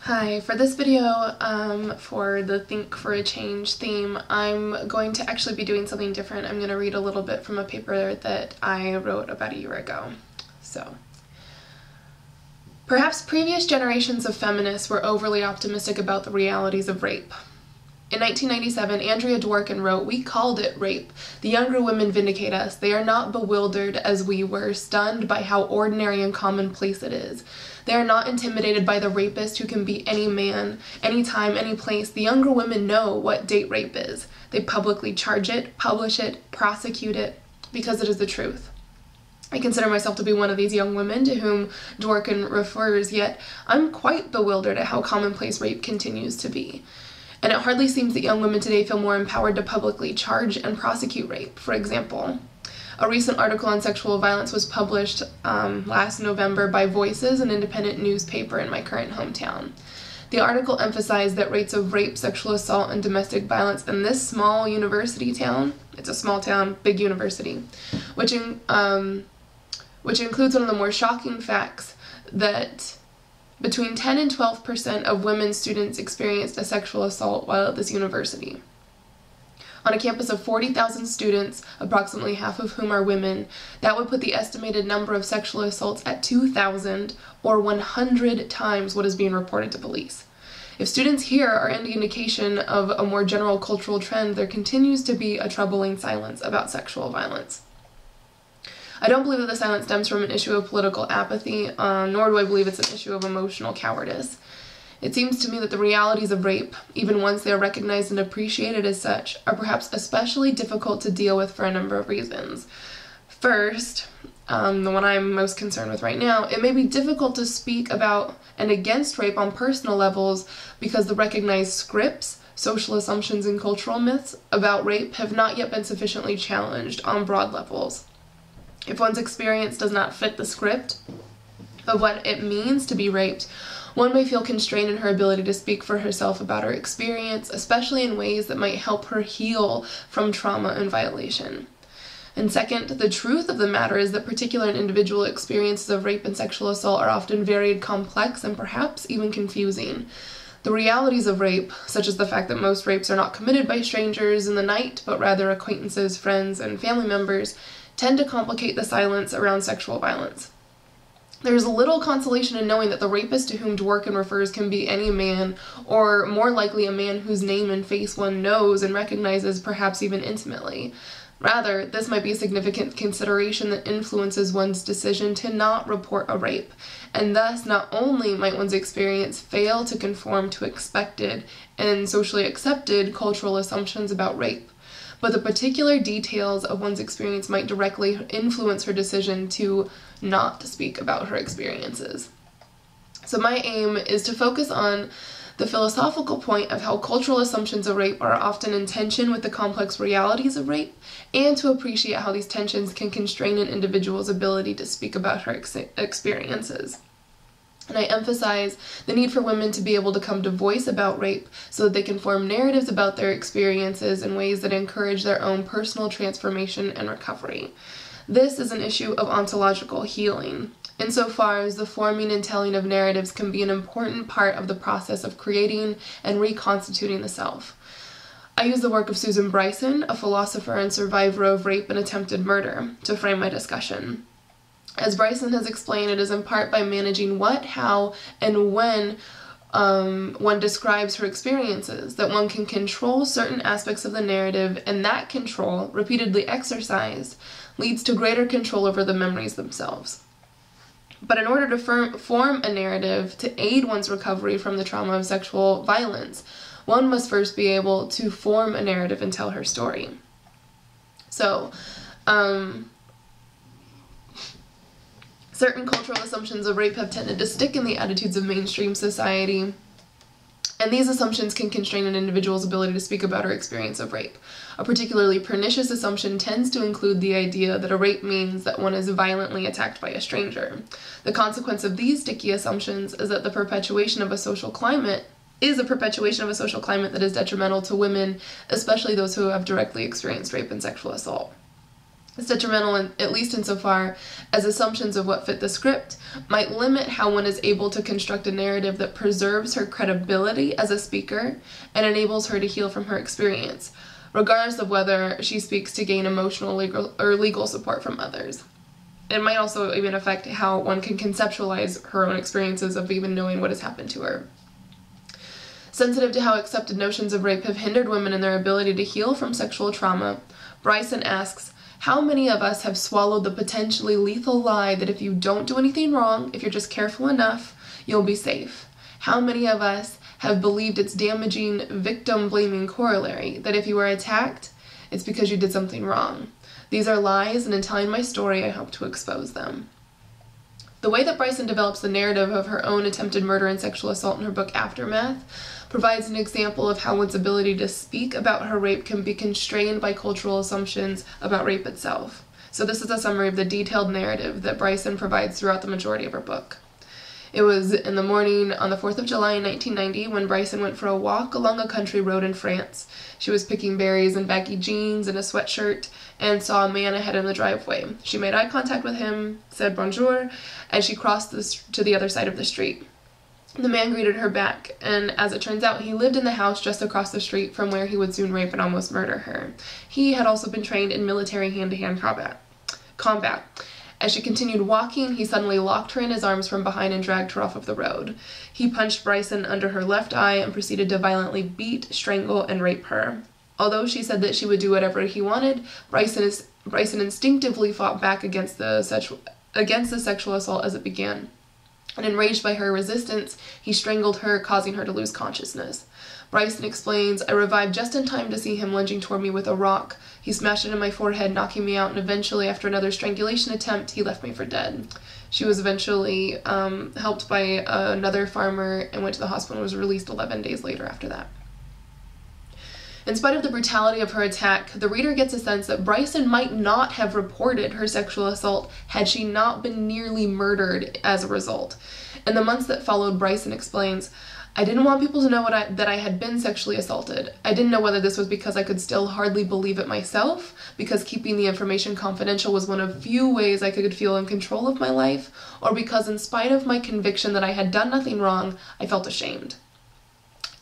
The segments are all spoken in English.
Hi, for this video, for the Think for a Change theme, I'm going to actually be doing something different. I'm going to read a little bit from a paper that I wrote about a year ago. So, perhaps previous generations of feminists were overly optimistic about the realities of rape. In 1997, Andrea Dworkin wrote, "We called it rape. The younger women vindicate us. They are not bewildered as we were, stunned by how ordinary and commonplace it is. They are not intimidated by the rapist who can be any man, any time, any place. The younger women know what date rape is. They publicly charge it, publish it, prosecute it, because it is the truth." I consider myself to be one of these young women to whom Dworkin refers, yet I'm quite bewildered at how commonplace rape continues to be. And it hardly seems that young women today feel more empowered to publicly charge and prosecute rape. For example, a recent article on sexual violence was published last November by Voices, an independent newspaper in my current hometown. The article emphasized that rates of rape, sexual assault, and domestic violence in this small university town, it's a small town, big university, which includes one of the more shocking facts that between 10 and 12% of women students experienced a sexual assault while at this university. On a campus of 40,000 students, approximately half of whom are women, that would put the estimated number of sexual assaults at 2,000 or 100 times what is being reported to police. If students here are any indication of a more general cultural trend, there continues to be a troubling silence about sexual violence. I don't believe that the silence stems from an issue of political apathy, nor do I believe it's an issue of emotional cowardice. It seems to me that the realities of rape, even once they are recognized and appreciated as such, are perhaps especially difficult to deal with for a number of reasons. First, the one I'm most concerned with right now, it may be difficult to speak about and against rape on personal levels because the recognized scripts, social assumptions, and cultural myths about rape have not yet been sufficiently challenged on broad levels. If one's experience does not fit the script of what it means to be raped, one may feel constrained in her ability to speak for herself about her experience, especially in ways that might help her heal from trauma and violation. And second, the truth of the matter is that particular and individual experiences of rape and sexual assault are often varied, complex, and perhaps even confusing. The realities of rape, such as the fact that most rapes are not committed by strangers in the night, but rather acquaintances, friends, and family members, tend to complicate the silence around sexual violence. There is little consolation in knowing that the rapist to whom Dworkin refers can be any man, or more likely a man whose name and face one knows and recognizes, perhaps even intimately. Rather, this might be a significant consideration that influences one's decision to not report a rape, and thus not only might one's experience fail to conform to expected and socially accepted cultural assumptions about rape, but the particular details of one's experience might directly influence her decision to not speak about her experiences. So my aim is to focus on the philosophical point of how cultural assumptions of rape are often in tension with the complex realities of rape, and to appreciate how these tensions can constrain an individual's ability to speak about her experiences. And I emphasize the need for women to be able to come to voice about rape so that they can form narratives about their experiences in ways that encourage their own personal transformation and recovery. This is an issue of ontological healing, insofar as the forming and telling of narratives can be an important part of the process of creating and reconstituting the self. I use the work of Susan Bryson, a philosopher and survivor of rape and attempted murder, to frame my discussion. As Bryson has explained, it is in part by managing what, how, and when one describes her experiences that one can control certain aspects of the narrative, and that control, repeatedly exercised, leads to greater control over the memories themselves. But in order to form a narrative to aid one's recovery from the trauma of sexual violence, one must first be able to form a narrative and tell her story. So, certain cultural assumptions of rape have tended to stick in the attitudes of mainstream society, and these assumptions can constrain an individual's ability to speak about her experience of rape. A particularly pernicious assumption tends to include the idea that a rape means that one is violently attacked by a stranger. The consequence of these sticky assumptions is that the perpetuation of a social climate that is detrimental to women, especially those who have directly experienced rape and sexual assault. It's detrimental, at least insofar as assumptions of what fit the script might limit how one is able to construct a narrative that preserves her credibility as a speaker and enables her to heal from her experience, regardless of whether she speaks to gain emotional or legal support from others. It might also even affect how one can conceptualize her own experiences of even knowing what has happened to her. Sensitive to how accepted notions of rape have hindered women in their ability to heal from sexual trauma, Bryson asks, how many of us have swallowed the potentially lethal lie that if you don't do anything wrong, if you're just careful enough, you'll be safe? How many of us have believed its damaging, victim-blaming corollary, that if you are attacked, it's because you did something wrong? These are lies, and in telling my story, I hope to expose them. The way that Bryson develops the narrative of her own attempted murder and sexual assault in her book Aftermath provides an example of how one's ability to speak about her rape can be constrained by cultural assumptions about rape itself. So this is a summary of the detailed narrative that Bryson provides throughout the majority of her book. It was in the morning on the 4th of July in 1990 when Bryson went for a walk along a country road in France. She was picking berries in baggy jeans and a sweatshirt and saw a man ahead in the driveway. She made eye contact with him, said bonjour, as she crossed to the other side of the street. The man greeted her back, and as it turns out, he lived in the house just across the street from where he would soon rape and almost murder her. He had also been trained in military hand-to-hand combat. As she continued walking, he suddenly locked her in his arms from behind and dragged her off of the road. He punched Bryson under her left eye and proceeded to violently beat, strangle, and rape her. Although she said that she would do whatever he wanted, Bryson instinctively fought back against the sexual assault as it began. And enraged by her resistance, he strangled her, causing her to lose consciousness. Bryson explains, I revived just in time to see him lunging toward me with a rock. He smashed it in my forehead, knocking me out, and eventually, after another strangulation attempt, he left me for dead. She was eventually helped by another farmer and went to the hospital and was released 11 days later after that. In spite of the brutality of her attack, the reader gets a sense that Bryson might not have reported her sexual assault had she not been nearly murdered as a result. In the months that followed, Bryson explains, I didn't want people to know that I had been sexually assaulted. I didn't know whether this was because I could still hardly believe it myself, because keeping the information confidential was one of few ways I could feel in control of my life, or because in spite of my conviction that I had done nothing wrong, I felt ashamed.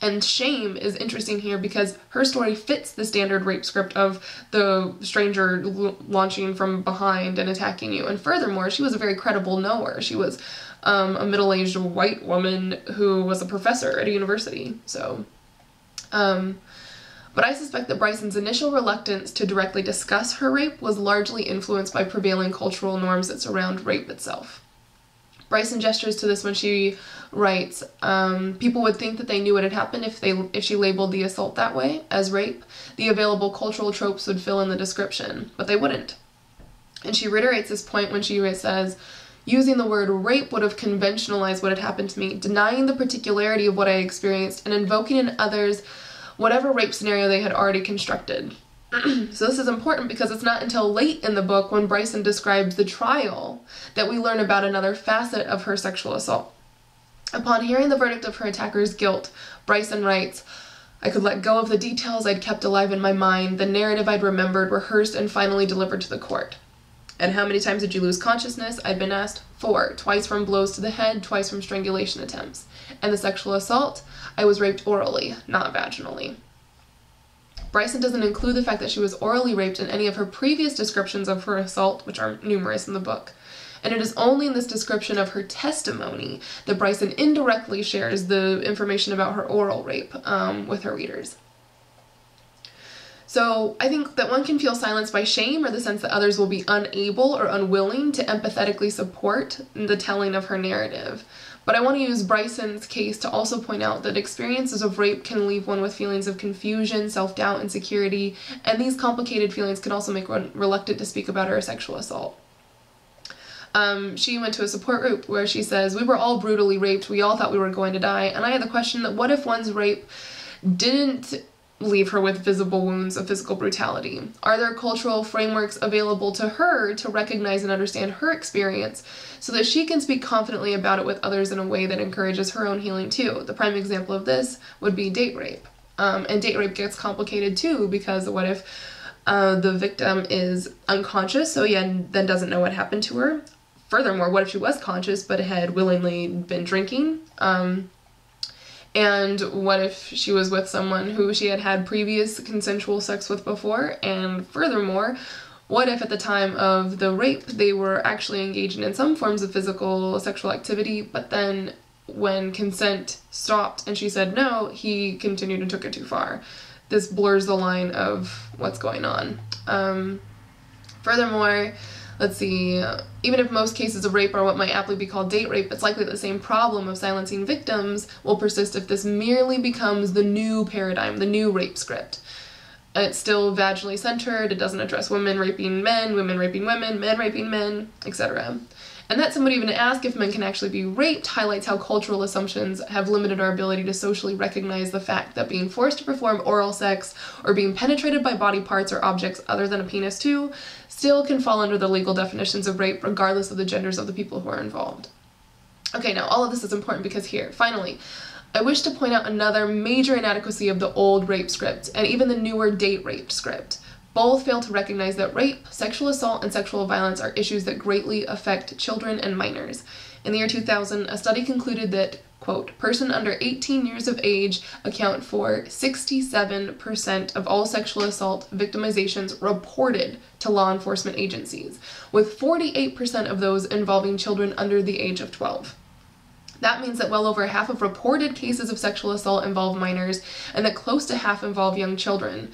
And shame is interesting here because her story fits the standard rape script of the stranger launching from behind and attacking you. And furthermore, she was a very credible knower. She was a middle-aged white woman who was a professor at a university. So, but I suspect that Bryson's initial reluctance to directly discuss her rape was largely influenced by prevailing cultural norms that surround rape itself. Bryson gestures to this when she writes, people would think that they knew what had happened if she labeled the assault that way, as rape. The available cultural tropes would fill in the description, but they wouldn't. And she reiterates this point when she says, using the word rape would have conventionalized what had happened to me, denying the particularity of what I experienced and invoking in others whatever rape scenario they had already constructed. So this is important because it's not until late in the book when Bryson describes the trial that we learn about another facet of her sexual assault. Upon hearing the verdict of her attacker's guilt, Bryson writes, I could let go of the details I'd kept alive in my mind, the narrative I'd remembered, rehearsed, and finally delivered to the court. And how many times did you lose consciousness? I'd been asked. 4, twice from blows to the head, twice from strangulation attempts. And the sexual assault? I was raped orally, not vaginally. Bryson doesn't include the fact that she was orally raped in any of her previous descriptions of her assault, which are numerous in the book. And it is only in this description of her testimony that Bryson indirectly shares the information about her oral rape with her readers. So I think that one can feel silenced by shame or the sense that others will be unable or unwilling to empathetically support the telling of her narrative. But I want to use Bryson's case to also point out that experiences of rape can leave one with feelings of confusion, self-doubt, insecurity, and these complicated feelings can also make one reluctant to speak about her sexual assault. She went to a support group where she says, we were all brutally raped, we all thought we were going to die, and I had the question that what if one's rape didn't leave her with visible wounds of physical brutality? Are there cultural frameworks available to her to recognize and understand her experience so that she can speak confidently about it with others in a way that encourages her own healing too? The prime example of this would be date rape. And date rape gets complicated too because what if The victim is unconscious, so then doesn't know what happened to her. Furthermore, what if she was conscious but had willingly been drinking? And what if she was with someone who she had had previous consensual sex with before? And furthermore, what if at the time of the rape they were actually engaging in some forms of physical sexual activity, but then when consent stopped and she said no, he continued and took it too far? This blurs the line of what's going on. Furthermore, let's see, even if most cases of rape are what might aptly be called date rape, it's likely that the same problem of silencing victims will persist if this merely becomes the new paradigm, the new rape script. It's still vaginally centered, it doesn't address women raping men, women raping women, men raping men, etc. And that somebody even ask if men can actually be raped highlights how cultural assumptions have limited our ability to socially recognize the fact that being forced to perform oral sex or being penetrated by body parts or objects other than a penis too still can fall under the legal definitions of rape regardless of the genders of the people who are involved. Okay, now all of this is important because here, finally, I wish to point out another major inadequacy of the old rape script and even the newer date rape script. Both fail to recognize that rape, sexual assault, and sexual violence are issues that greatly affect children and minors. In the year 2000, a study concluded that, quote, person under 18 years of age account for 67% of all sexual assault victimizations reported to law enforcement agencies, with 48% of those involving children under the age of 12. That means that well over half of reported cases of sexual assault involve minors, and that close to half involve young children.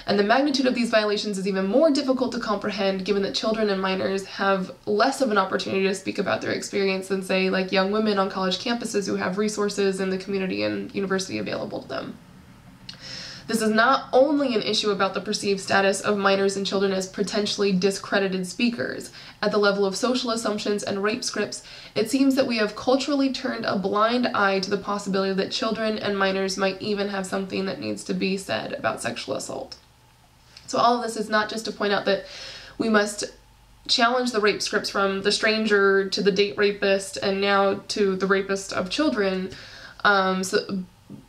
And the magnitude of these violations is even more difficult to comprehend given that children and minors have less of an opportunity to speak about their experience than, say, like young women on college campuses who have resources in the community and university available to them. This is not only an issue about the perceived status of minors and children as potentially discredited speakers. At the level of social assumptions and rape scripts, it seems that we have culturally turned a blind eye to the possibility that children and minors might even have something that needs to be said about sexual assault. So all of this is not just to point out that we must challenge the rape scripts from the stranger to the date rapist and now to the rapist of children.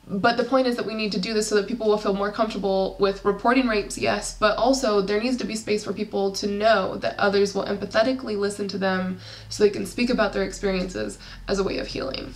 But the point is that we need to do this so that people will feel more comfortable with reporting rapes, yes, but also there needs to be space for people to know that others will empathetically listen to them so they can speak about their experiences as a way of healing.